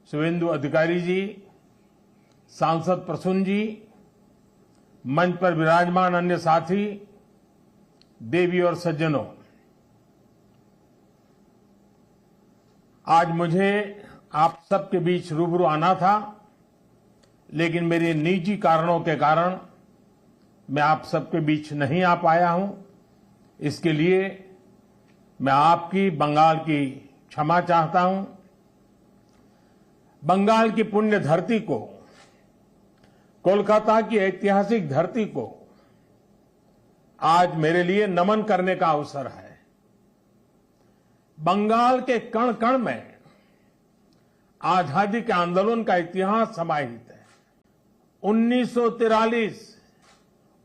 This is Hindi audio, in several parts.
शुभेंदु अधिकारी जी, सांसद प्रसून जी, मंच पर विराजमान अन्य साथी, देवी और सज्जनों, आज मुझे आप सबके बीच रूबरू आना था, लेकिन मेरे निजी कारणों के कारण मैं आप सबके बीच नहीं आ पाया हूं। इसके लिए मैं आपकी, बंगाल की क्षमा चाहता हूं। बंगाल की पुण्य धरती को, कोलकाता की ऐतिहासिक धरती को आज मेरे लिए नमन करने का अवसर है। बंगाल के कण कण में आजादी के आंदोलन का इतिहास समाहित है। 1943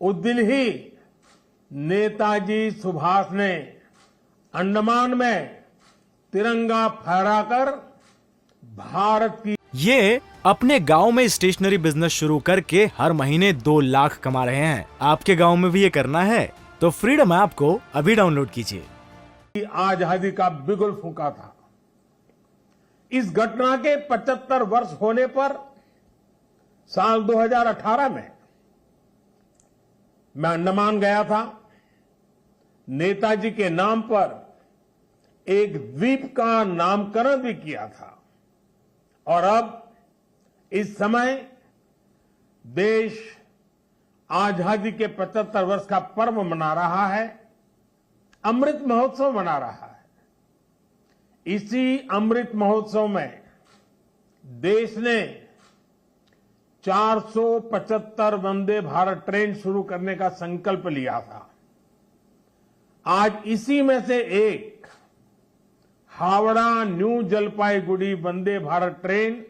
उस दिन ही नेताजी सुभाष ने अंडमान में तिरंगा फहराकर भारत की ये अपने गांव में स्टेशनरी बिजनेस शुरू करके हर महीने 2 लाख कमा रहे हैं। आपके गांव में भी ये करना है तो फ्रीडम ऐप को अभी डाउनलोड कीजिए। आजादी का बिगुल फूंका था। इस घटना के 75 वर्ष होने पर साल 2018 में मैं अंडमान गया था। नेताजी के नाम पर एक द्वीप का नामकरण भी किया था और अब इस समय देश आजादी के 75 वर्ष का पर्व मना रहा है, अमृत महोत्सव मना रहा है। इसी अमृत महोत्सव में देश ने 475 वंदे भारत ट्रेन शुरू करने का संकल्प लिया था। आज इसी में से एक हावड़ा न्यू जलपाईगुड़ी वंदे भारत ट्रेन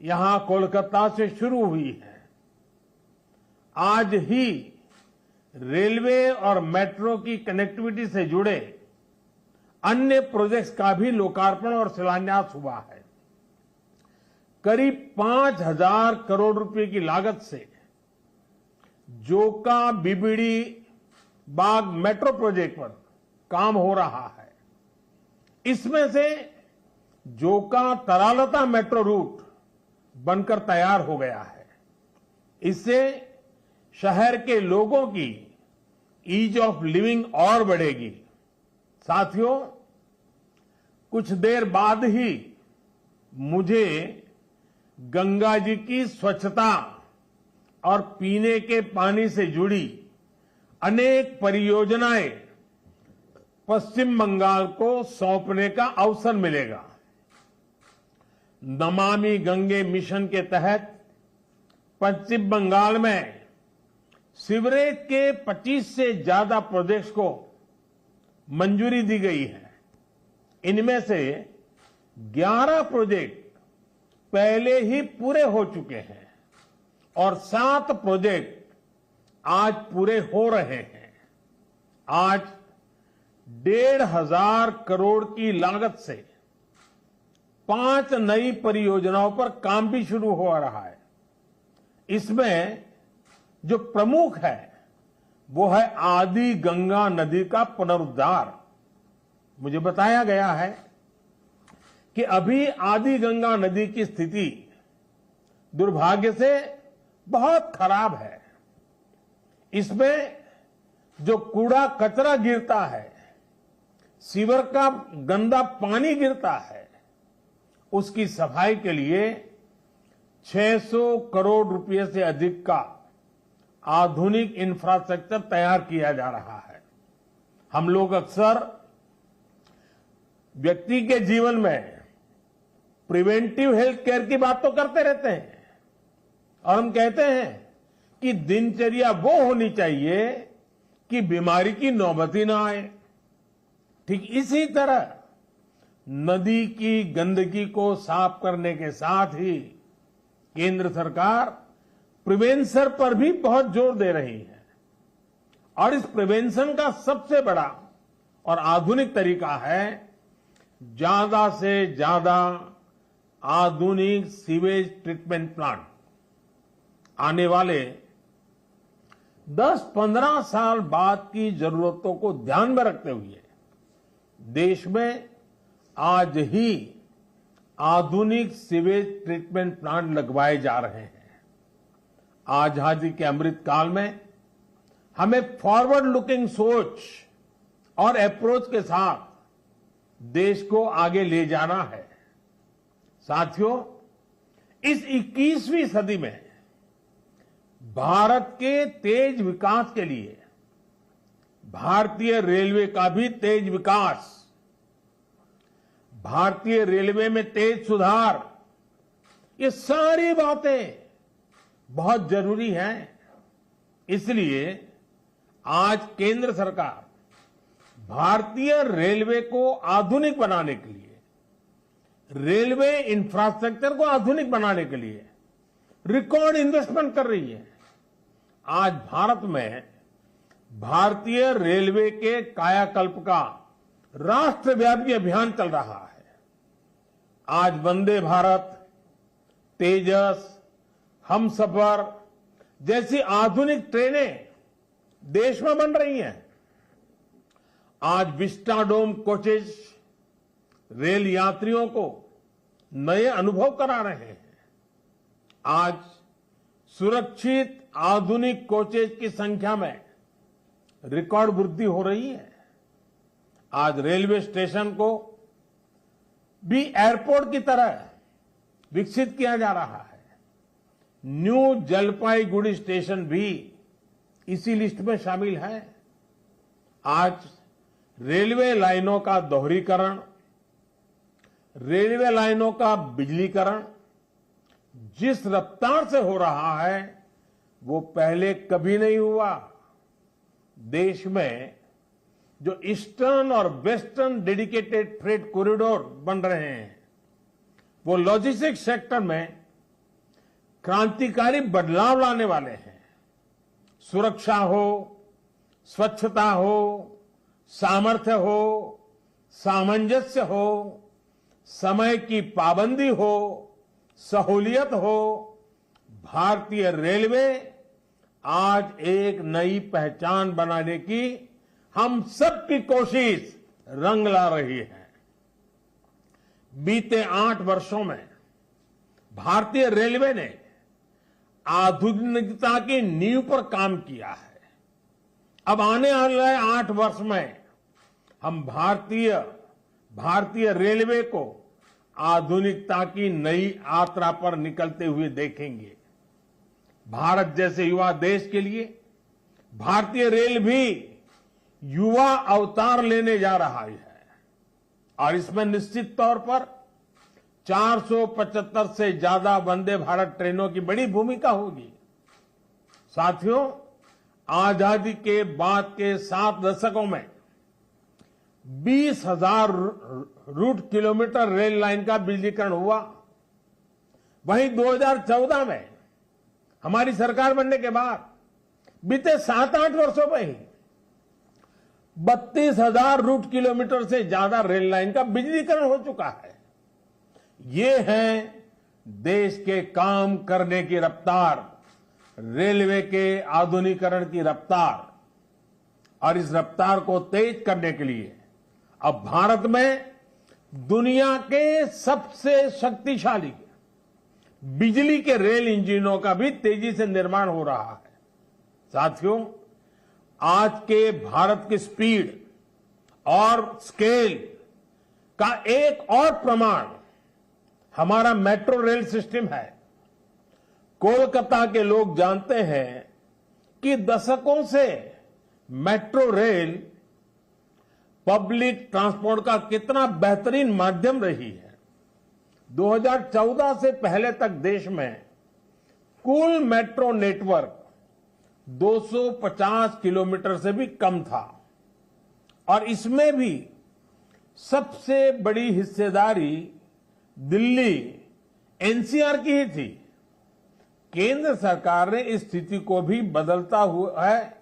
यहां कोलकाता से शुरू हुई है। आज ही रेलवे और मेट्रो की कनेक्टिविटी से जुड़े अन्य प्रोजेक्ट्स का भी लोकार्पण और शिलान्यास हुआ है। करीब 5,000 करोड़ रुपए की लागत से जोका बीबीडी बाग मेट्रो प्रोजेक्ट पर काम हो रहा है। इसमें से जोका तरालता मेट्रो रूट बनकर तैयार हो गया है। इससे शहर के लोगों की ईज ऑफ लिविंग और बढ़ेगी। साथियों, कुछ देर बाद ही मुझे गंगा जी की स्वच्छता और पीने के पानी से जुड़ी अनेक परियोजनाएं पश्चिम बंगाल को सौंपने का अवसर मिलेगा। नमामि गंगे मिशन के तहत पश्चिम बंगाल में सीवरेज के 25 से ज्यादा प्रोजेक्ट्स को मंजूरी दी गई है। इनमें से 11 प्रोजेक्ट पहले ही पूरे हो चुके हैं और 7 प्रोजेक्ट आज पूरे हो रहे हैं। आज 1,500 करोड़ की लागत से 5 नई परियोजनाओं पर काम भी शुरू हो रहा है। इसमें जो प्रमुख है वो है आदि गंगा नदी का पुनरुद्धार। मुझे बताया गया है कि अभी आदि गंगा नदी की स्थिति दुर्भाग्य से बहुत खराब है। इसमें जो कूड़ा कचरा गिरता है, सीवर का गंदा पानी गिरता है, उसकी सफाई के लिए 600 करोड़ रुपए से अधिक का आधुनिक इंफ्रास्ट्रक्चर तैयार किया जा रहा है। हम लोग अक्सर व्यक्ति के जीवन में प्रिवेंटिव हेल्थ केयर की बात तो करते रहते हैं और हम कहते हैं कि दिनचर्या वो होनी चाहिए कि बीमारी की नौबत ही ना आए। ठीक इसी तरह नदी की गंदगी को साफ करने के साथ ही केंद्र सरकार प्रिवेंशन पर भी बहुत जोर दे रही है और इस प्रिवेंशन का सबसे बड़ा और आधुनिक तरीका है ज्यादा से ज्यादा आधुनिक सीवेज ट्रीटमेंट प्लांट। आने वाले 10-15 साल बाद की जरूरतों को ध्यान में रखते हुए देश में आज ही आधुनिक सीवेज ट्रीटमेंट प्लांट लगवाए जा रहे हैं। आजादी के अमृत काल में हमें फॉरवर्ड लुकिंग सोच और अप्रोच के साथ देश को आगे ले जाना है। साथियों, इस 21वीं सदी में भारत के तेज विकास के लिए भारतीय रेलवे का भी तेज विकास, भारतीय रेलवे में तेज सुधार, ये सारी बातें बहुत जरूरी हैं। इसलिए आज केंद्र सरकार भारतीय रेलवे को आधुनिक बनाने के लिए, रेलवे इंफ्रास्ट्रक्चर को आधुनिक बनाने के लिए रिकॉर्ड इन्वेस्टमेंट कर रही है। आज भारत में भारतीय रेलवे के कायाकल्प का राष्ट्रव्यापी अभियान चल रहा है। आज वंदे भारत, तेजस, हमसफर जैसी आधुनिक ट्रेनें देश में बन रही हैं। आज विस्टाडोम कोचेज रेल यात्रियों को नए अनुभव करा रहे हैं। आज सुरक्षित आधुनिक कोचेज की संख्या में रिकॉर्ड वृद्धि हो रही है। आज रेलवे स्टेशन को भी एयरपोर्ट की तरह विकसित किया जा रहा है। न्यू जलपाईगुड़ी स्टेशन भी इसी लिस्ट में शामिल है। आज रेलवे लाइनों का दोहरीकरण, रेलवे लाइनों का बिजलीकरण जिस रफ्तार से हो रहा है वो पहले कभी नहीं हुआ। देश में जो ईस्टर्न और वेस्टर्न डेडिकेटेड फ्रेट कॉरिडोर बन रहे हैं वो लॉजिस्टिक्स सेक्टर में क्रांतिकारी बदलाव लाने वाले हैं। सुरक्षा हो, स्वच्छता हो, सामर्थ्य हो, सामंजस्य हो, समय की पाबंदी हो, सहूलियत हो, भारतीय रेलवे आज एक नई पहचान बनाने की हम सबकी कोशिश रंग ला रही है। बीते 8 वर्षों में भारतीय रेलवे ने आधुनिकता की नींव पर काम किया है। अब आने वाले 8 वर्ष में हम भारतीय रेलवे को आधुनिकता की नई यात्रा पर निकलते हुए देखेंगे। भारत जैसे युवा देश के लिए भारतीय रेल भी युवा अवतार लेने जा रहा है और इसमें निश्चित तौर पर 475 से ज्यादा वंदे भारत ट्रेनों की बड़ी भूमिका होगी। साथियों, आजादी के बाद के 7 दशकों में 20,000 रूट किलोमीटर रेल लाइन का बिजलीकरण हुआ। वहीं 2014 में हमारी सरकार बनने के बाद बीते 7-8 वर्षों में ही 32,000 रूट किलोमीटर से ज्यादा रेल लाइन का बिजलीकरण हो चुका है। ये है देश के काम करने की रफ्तार, रेलवे के आधुनिकीकरण की रफ्तार। और इस रफ्तार को तेज करने के लिए अब भारत में दुनिया के सबसे शक्तिशाली बिजली के रेल इंजनों का भी तेजी से निर्माण हो रहा है। साथियों, आज के भारत की स्पीड और स्केल का एक और प्रमाण हमारा मेट्रो रेल सिस्टम है। कोलकाता के लोग जानते हैं कि दशकों से मेट्रो रेल पब्लिक ट्रांसपोर्ट का कितना बेहतरीन माध्यम रही है। 2014 से पहले तक देश में कुल मेट्रो नेटवर्क 250 किलोमीटर से भी कम था और इसमें भी सबसे बड़ी हिस्सेदारी दिल्ली एनसीआर की ही थी। केंद्र सरकार ने इस स्थिति को भी बदलता हुआ है,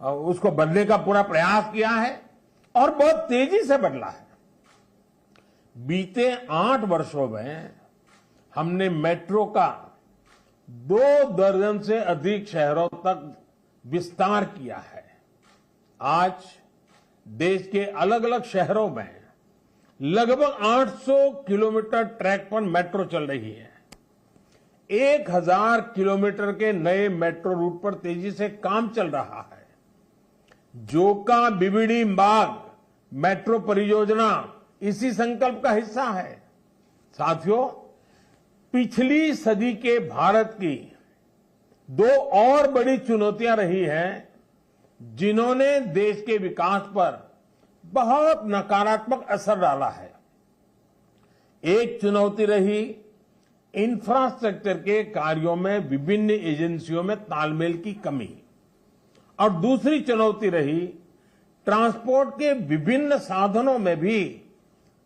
उसको बदलने का पूरा प्रयास किया है और बहुत तेजी से बदला है। बीते 8 वर्षों में हमने मेट्रो का 2 दर्जन से अधिक शहरों तक विस्तार किया है। आज देश के अलग अलग शहरों में लगभग 800 किलोमीटर ट्रैक पर मेट्रो चल रही है। 1000 किलोमीटर के नए मेट्रो रूट पर तेजी से काम चल रहा है। जोका बीबीडी मार्ग मेट्रो परियोजना इसी संकल्प का हिस्सा है। साथियों, पिछली सदी के भारत की दो और बड़ी चुनौतियां रही हैं जिन्होंने देश के विकास पर बहुत नकारात्मक असर डाला है। एक चुनौती रही इंफ्रास्ट्रक्चर के कार्यों में विभिन्न एजेंसियों में तालमेल की कमी और दूसरी चुनौती रही ट्रांसपोर्ट के विभिन्न साधनों में भी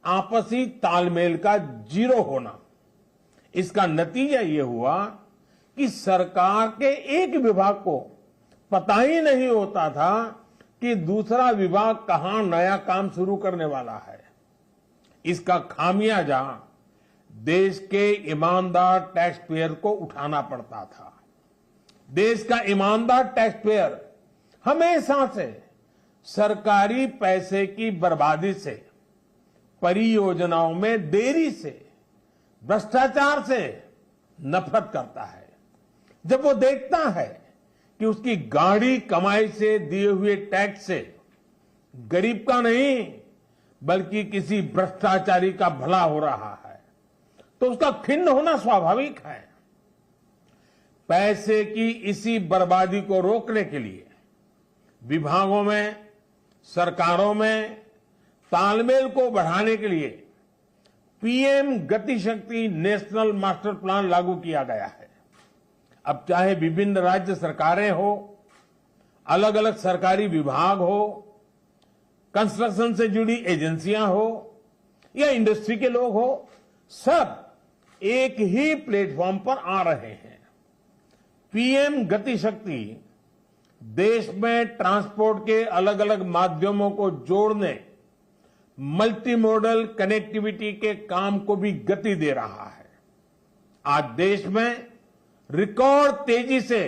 आपसी तालमेल का जीरो होना। इसका नतीजा ये हुआ कि सरकार के एक विभाग को पता ही नहीं होता था कि दूसरा विभाग कहां नया काम शुरू करने वाला है। इसका खामियाजा देश के ईमानदार टैक्स पेयर को उठाना पड़ता था। देश का ईमानदार टैक्स पेयर हमेशा से सरकारी पैसे की बर्बादी से, परियोजनाओं में देरी से, भ्रष्टाचार से नफरत करता है। जब वो देखता है कि उसकी गाढ़ी कमाई से दिए हुए टैक्स से गरीब का नहीं बल्कि किसी भ्रष्टाचारी का भला हो रहा है, तो उसका खिन्न होना स्वाभाविक है। पैसे की इसी बर्बादी को रोकने के लिए विभागों में, सरकारों में तालमेल को बढ़ाने के लिए पीएम गति शक्ति नेशनल मास्टर प्लान लागू किया गया है। अब चाहे विभिन्न राज्य सरकारें हो, अलग अलग सरकारी विभाग हो, कंस्ट्रक्शन से जुड़ी एजेंसियां हो या इंडस्ट्री के लोग हो, सब एक ही प्लेटफॉर्म पर आ रहे हैं। पीएम गति शक्ति देश में ट्रांसपोर्ट के अलग अलग माध्यमों को जोड़ने, मल्टी मॉडल कनेक्टिविटी के काम को भी गति दे रहा है। आज देश में रिकॉर्ड तेजी से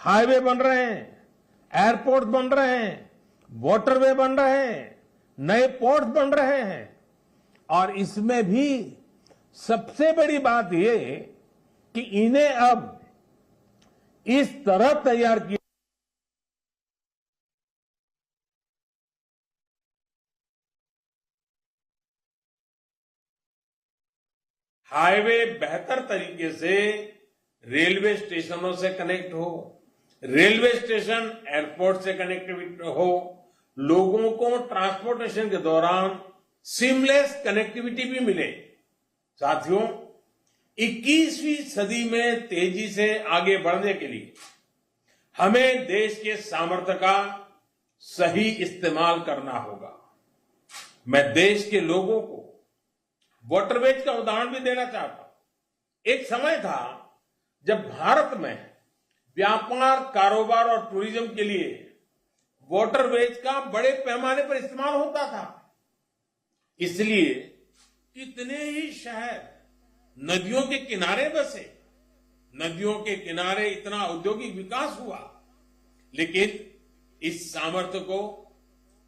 हाईवे बन रहे हैं, एयरपोर्ट बन रहे हैं, वाटरवे बन रहे हैं, नए पोर्ट बन रहे हैं और इसमें भी सबसे बड़ी बात यह कि इन्हें अब इस तरह तैयार किया हाईवे बेहतर तरीके से रेलवे स्टेशनों से कनेक्ट हो, रेलवे स्टेशन एयरपोर्ट से कनेक्टिविटी हो, लोगों को ट्रांसपोर्टेशन के दौरान सीमलेस कनेक्टिविटी भी मिले। साथियों, 21वीं सदी में तेजी से आगे बढ़ने के लिए हमें देश के सामर्थ्य का सही इस्तेमाल करना होगा। मैं देश के लोगों को वाटरवेज का उदाहरण भी देना चाहता हूं। एक समय था जब भारत में व्यापार, कारोबार और टूरिज्म के लिए वाटरवेज का बड़े पैमाने पर इस्तेमाल होता था। इसलिए कितने ही शहर नदियों के किनारे बसे, नदियों के किनारे इतना औद्योगिक विकास हुआ। लेकिन इस सामर्थ्य को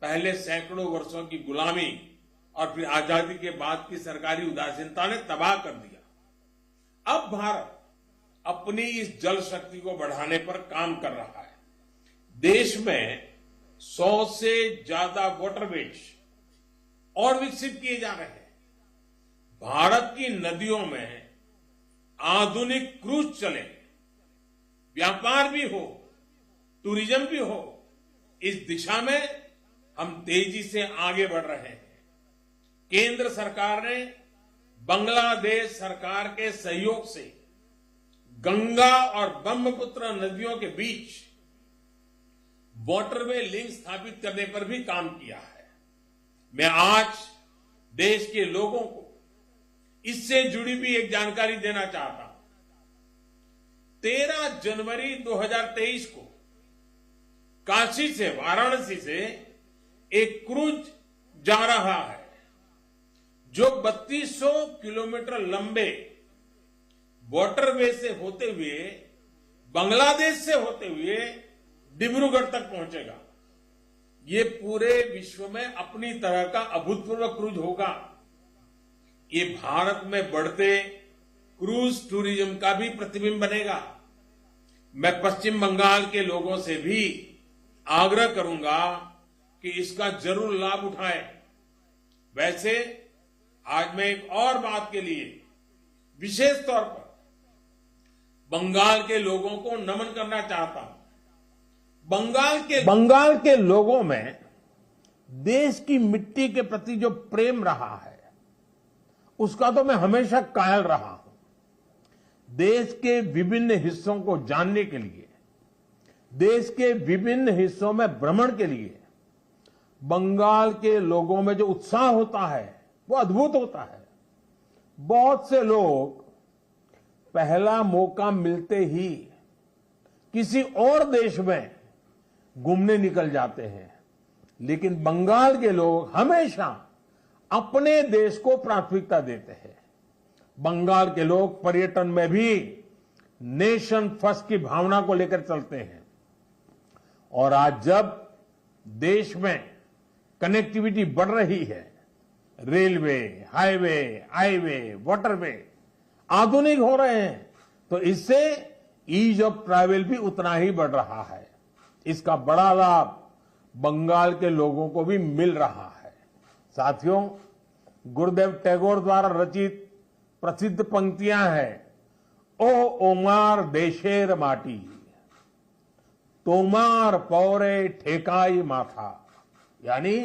पहले सैकड़ों वर्षों की गुलामी और फिर आजादी के बाद की सरकारी उदासीनता ने तबाह कर दिया। अब भारत अपनी इस जल शक्ति को बढ़ाने पर काम कर रहा है। देश में 100 से ज्यादा वाटरवेज और विकसित किए जा रहे हैं। भारत की नदियों में आधुनिक क्रूज चले, व्यापार भी हो, टूरिज्म भी हो, इस दिशा में हम तेजी से आगे बढ़ रहे हैं। केंद्र सरकार ने बांग्लादेश सरकार के सहयोग से गंगा और ब्रह्मपुत्र नदियों के बीच वाटरवे लिंक स्थापित करने पर भी काम किया है। मैं आज देश के लोगों को इससे जुड़ी भी एक जानकारी देना चाहता हूं। 13 जनवरी 2023 को काशी से, वाराणसी से एक क्रूज जा रहा है जो 3200 किलोमीटर लंबे वाटरवे से होते हुए, बांग्लादेश से होते हुए डिब्रूगढ़ तक पहुंचेगा। ये पूरे विश्व में अपनी तरह का अभूतपूर्व क्रूज होगा। ये भारत में बढ़ते क्रूज टूरिज्म का भी प्रतिबिंब बनेगा। मैं पश्चिम बंगाल के लोगों से भी आग्रह करूंगा कि इसका जरूर लाभ उठाएं। वैसे आज मैं एक और बात के लिए विशेष तौर पर बंगाल के लोगों को नमन करना चाहता हूं। बंगाल के लोगों में देश की मिट्टी के प्रति जो प्रेम रहा है उसका तो मैं हमेशा कायल रहा हूं। देश के विभिन्न हिस्सों को जानने के लिए, देश के विभिन्न हिस्सों में भ्रमण के लिए बंगाल के लोगों में जो उत्साह होता है वो अद्भुत होता है। बहुत से लोग पहला मौका मिलते ही किसी और देश में घूमने निकल जाते हैं, लेकिन बंगाल के लोग हमेशा अपने देश को प्राथमिकता देते हैं। बंगाल के लोग पर्यटन में भी नेशन फर्स्ट की भावना को लेकर चलते हैं। और आज जब देश में कनेक्टिविटी बढ़ रही है, रेलवे, हाईवे, वाटरवे आधुनिक हो रहे हैं, तो इससे ईज ऑफ ट्रैवल भी उतना ही बढ़ रहा है। इसका बड़ा लाभ बंगाल के लोगों को भी मिल रहा है। साथियों, गुरुदेव टैगोर द्वारा रचित प्रसिद्ध पंक्तियां हैं, ओ ओमार देशेर माटी, तोमार पौरे ठेकाई माथा, यानी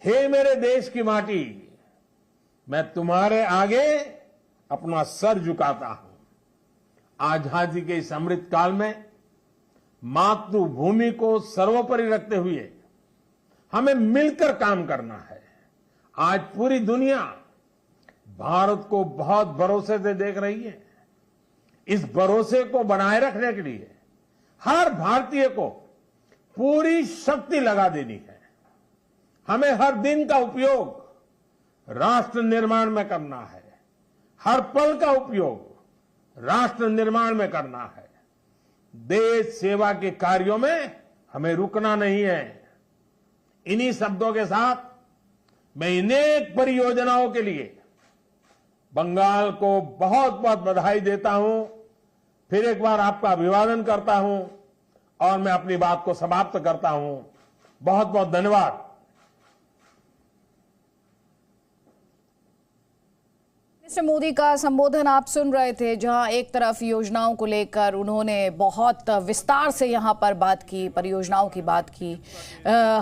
हे मेरे देश की माटी, मैं तुम्हारे आगे अपना सर झुकाता हूं। आजादी के इस अमृत काल में मातृभूमि को सर्वोपरि रखते हुए हमें मिलकर काम करना है। आज पूरी दुनिया भारत को बहुत भरोसे से देख रही है। इस भरोसे को बनाए रखने के लिए हर भारतीय को पूरी शक्ति लगा देनी है। हमें हर दिन का उपयोग राष्ट्र निर्माण में करना है, हर पल का उपयोग राष्ट्र निर्माण में करना है। देश सेवा के कार्यों में हमें रुकना नहीं है। इन्हीं शब्दों के साथ मैं अनेक परियोजनाओं के लिए बंगाल को बहुत बहुत बधाई देता हूं। फिर एक बार आपका अभिवादन करता हूं और मैं अपनी बात को समाप्त करता हूं। बहुत बहुत धन्यवाद। मिस्टर मोदी का संबोधन आप सुन रहे थे, जहां एक तरफ योजनाओं को लेकर उन्होंने बहुत विस्तार से यहां पर बात की, परियोजनाओं की बात की,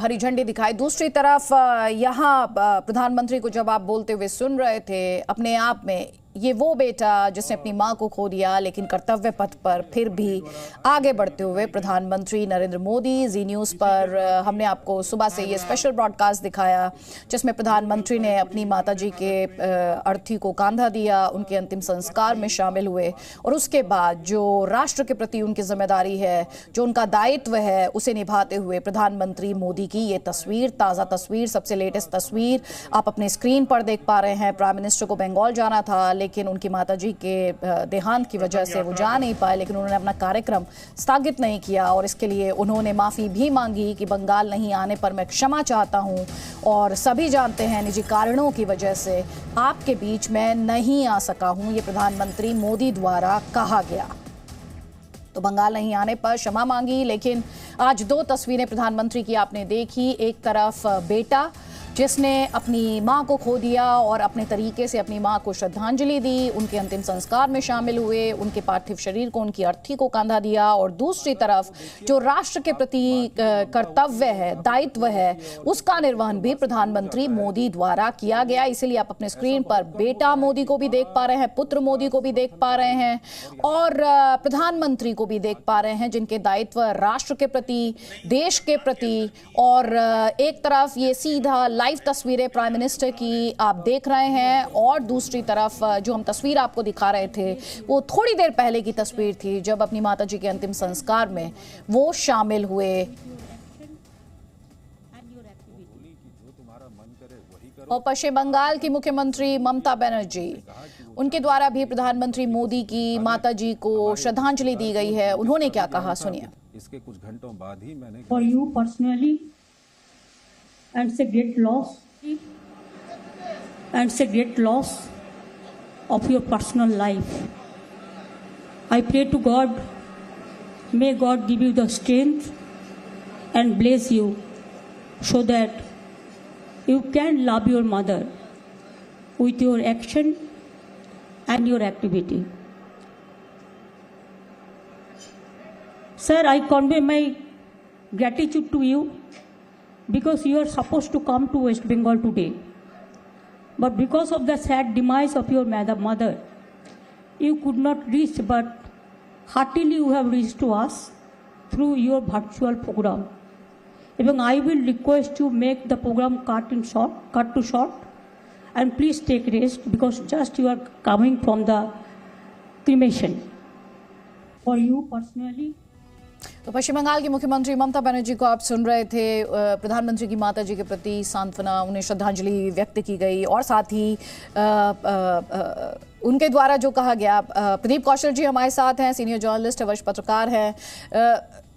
हरी झंडी दिखाई। दूसरी तरफ यहां प्रधानमंत्री को जब आप बोलते हुए सुन रहे थे, अपने आप में ये वो बेटा जिसने अपनी मां को खो दिया, लेकिन कर्तव्य पथ पर फिर भी आगे बढ़ते हुए प्रधानमंत्री नरेंद्र मोदी। जी न्यूज़ पर हमने आपको सुबह से ये स्पेशल ब्रॉडकास्ट दिखाया जिसमें प्रधानमंत्री ने अपनी माताजी के अर्थी को कंधा दिया, उनके अंतिम संस्कार में शामिल हुए और उसके बाद जो राष्ट्र के प्रति उनकी जिम्मेदारी है, जो उनका दायित्व है, उसे निभाते हुए प्रधानमंत्री मोदी की ये तस्वीर, ताज़ा तस्वीर, सबसे लेटेस्ट तस्वीर आप अपने स्क्रीन पर देख पा रहे हैं। प्राइम मिनिस्टर को बंगाल जाना था, लेकिन उनकी माताजी के देहांत की वजह से वो जा नहीं पाए, लेकिन उन्होंने अपना कार्यक्रम स्थगित नहीं किया और इसके लिए उन्होंने माफ़ी भी मांगी कि बंगाल नहीं आने पर मैं क्षमा चाहता हूं और सभी जानते हैं निजी कारणों की वजह से आपके बीच में नहीं आ सका हूं, ये प्रधानमंत्री मोदी द्वारा कहा गया। तो बंगाल नहीं आने पर क्षमा मांगी। लेकिन आज दो तस्वीरें प्रधानमंत्री की आपने देखी। एक तरफ बेटा जिसने अपनी मां को खो दिया और अपने तरीके से अपनी मां को श्रद्धांजलि दी, उनके अंतिम संस्कार में शामिल हुए, उनके पार्थिव शरीर को, उनकी अर्थी को कंधा दिया। और दूसरी तरफ जो राष्ट्र के प्रति कर्तव्य है, दायित्व है, उसका निर्वहन भी प्रधानमंत्री मोदी द्वारा किया गया। इसीलिए आप अपने स्क्रीन पर बेटा मोदी को भी देख पा रहे हैं, पुत्र मोदी को भी देख पा रहे हैं और प्रधानमंत्री को भी देख पा रहे हैं, जिनके दायित्व राष्ट्र के प्रति, देश के प्रति। और एक तरफ ये सीधा लाइव तस्वीरें प्राइम मिनिस्टर की आप देख रहे हैं और दूसरी तरफ जो हम तस्वीर आपको दिखा रहे थे वो थोड़ी देर पहले की तस्वीर थी, जब अपनी माताजी के अंतिम संस्कार में वो शामिल हुए। और पश्चिम बंगाल की मुख्यमंत्री ममता बनर्जी, उनके द्वारा भी प्रधानमंत्री मोदी की माताजी को श्रद्धांजलि दी गई है। उन्होंने क्या कहा, सुनिए। इसके कुछ घंटों बाद ही मैंने for you personally and it's a great loss of your personal life. I pray to God, may God give you the strength and bless you so that you can love your mother with your action and your activity. Sir, I convey my gratitude to you because you are supposed to come to West Bengal today. But because of the sad demise of your mother, you could not reach, but heartily you have reached to us through your virtual program. Even I will request you make the program cut to short, and please take rest because just you are coming from the cremation. For you personally, तो पश्चिम बंगाल की मुख्यमंत्री ममता बनर्जी को आप सुन रहे थे। प्रधानमंत्री की माता जी के प्रति सांत्वना, उन्हें श्रद्धांजलि व्यक्त की गई और साथ ही उनके द्वारा जो कहा गया। प्रदीप कौशल जी हमारे साथ हैं, सीनियर जर्नलिस्ट, वरिष्ठ पत्रकार हैं।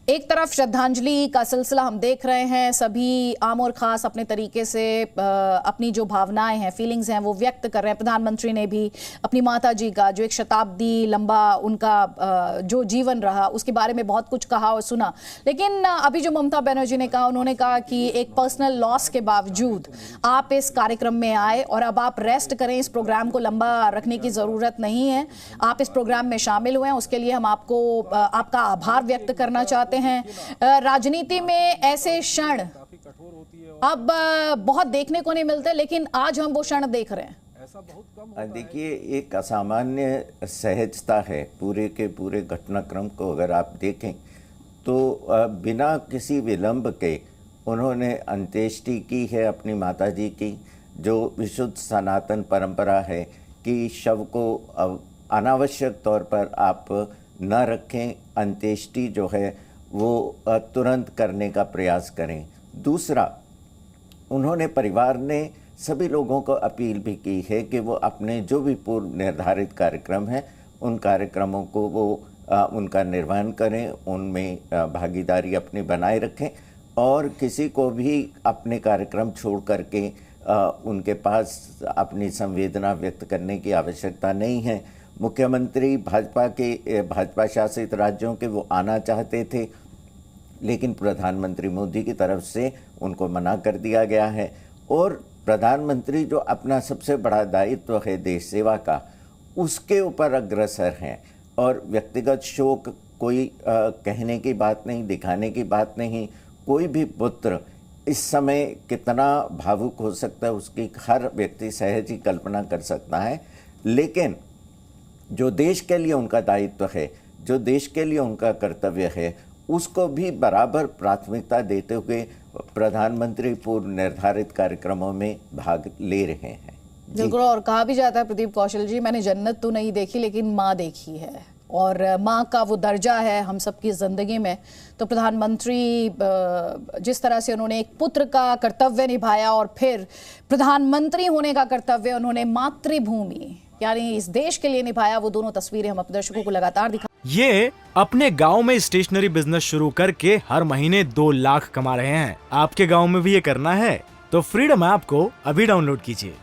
एक तरफ श्रद्धांजलि का सिलसिला हम देख रहे हैं, सभी आम और खास अपने तरीके से अपनी जो भावनाएं हैं, फीलिंग्स हैं, वो व्यक्त कर रहे हैं। प्रधानमंत्री ने भी अपनी माता जी का जो एक शताब्दी लंबा उनका जो जीवन रहा उसके बारे में बहुत कुछ कहा और सुना। लेकिन अभी जो ममता बनर्जी ने कहा, उन्होंने कहा कि एक पर्सनल लॉस के बावजूद आप इस कार्यक्रम में आए और अब आप रेस्ट करें, इस प्रोग्राम को लंबा रखने की जरूरत नहीं है, आप इस प्रोग्राम में शामिल हुए हैं, उसके लिए हम आपको आपका आभार व्यक्त करना चाहते हैं। राजनीति में ऐसे क्षण अब बहुत देखने को नहीं मिलते, लेकिन आज हम वो क्षण देख रहे हैं। देखिए, एक असामान्य सहजता है पूरे के पूरे घटनाक्रम को अगर आप देखें तो बिना किसी विलंब के उन्होंने अंत्येष्टि की है अपनी माताजी की, जो विशुद्ध सनातन परंपरा है कि शव को अनावश्यक तौर पर आप न रखें, अंत्येष्टि जो है वो तुरंत करने का प्रयास करें। दूसरा, उन्होंने परिवार ने सभी लोगों को अपील भी की है कि वो अपने जो भी पूर्व निर्धारित कार्यक्रम हैं उन कार्यक्रमों को वो उनका निर्वहन करें, उनमें भागीदारी अपनी बनाए रखें और किसी को भी अपने कार्यक्रम छोड़ करके उनके पास अपनी संवेदना व्यक्त करने की आवश्यकता नहीं है। मुख्यमंत्री भाजपा शासित राज्यों के वो आना चाहते थे, लेकिन प्रधानमंत्री मोदी की तरफ से उनको मना कर दिया गया है। और प्रधानमंत्री जो अपना सबसे बड़ा दायित्व है देश सेवा का, उसके ऊपर अग्रसर हैं और व्यक्तिगत शोक कोई कहने की बात नहीं, दिखाने की बात नहीं। कोई भी पुत्र इस समय कितना भावुक हो सकता है उसकी हर व्यक्ति सहज ही कल्पना कर सकता है। लेकिन जो देश के लिए उनका दायित्व है, जो देश के लिए उनका कर्तव्य है, उसको भी बराबर प्राथमिकता देते हुए प्रधानमंत्री पूर्व निर्धारित कार्यक्रमों में भाग ले रहे हैं। बिल्कुल, और कहा भी जाता है प्रदीप कौशल जी, मैंने जन्नत तो नहीं देखी लेकिन माँ देखी है, और माँ का वो दर्जा है हम सबकी ज़िंदगी में। तो प्रधानमंत्री जिस तरह से उन्होंने एक पुत्र का कर्तव्य निभाया और फिर प्रधानमंत्री होने का कर्तव्य उन्होंने मातृभूमि यानी इस देश के लिए निभाया, वो दोनों तस्वीरें हम अपने दर्शकों को लगातार दिखा। ये अपने गांव में स्टेशनरी बिजनेस शुरू करके हर महीने 2 लाख कमा रहे हैं। आपके गांव में भी ये करना है तो फ्रीडम ऐप को अभी डाउनलोड कीजिए।